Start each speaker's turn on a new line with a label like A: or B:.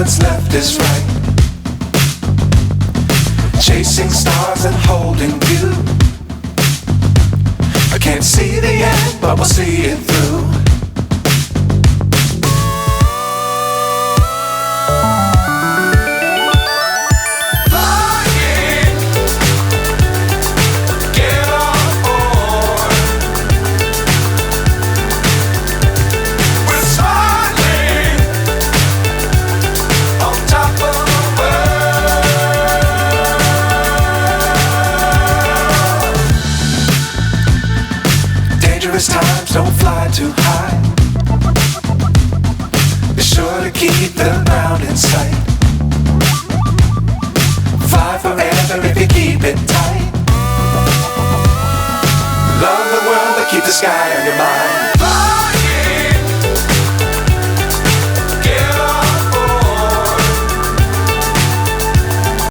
A: what's left is right. Chasing stars and holding you. I can't see the end, but we'll see it through. Times don't fly too high. Be sure to keep the ground in sight. Fly forever if you keep it tight. Love the world but keep the sky on your mind.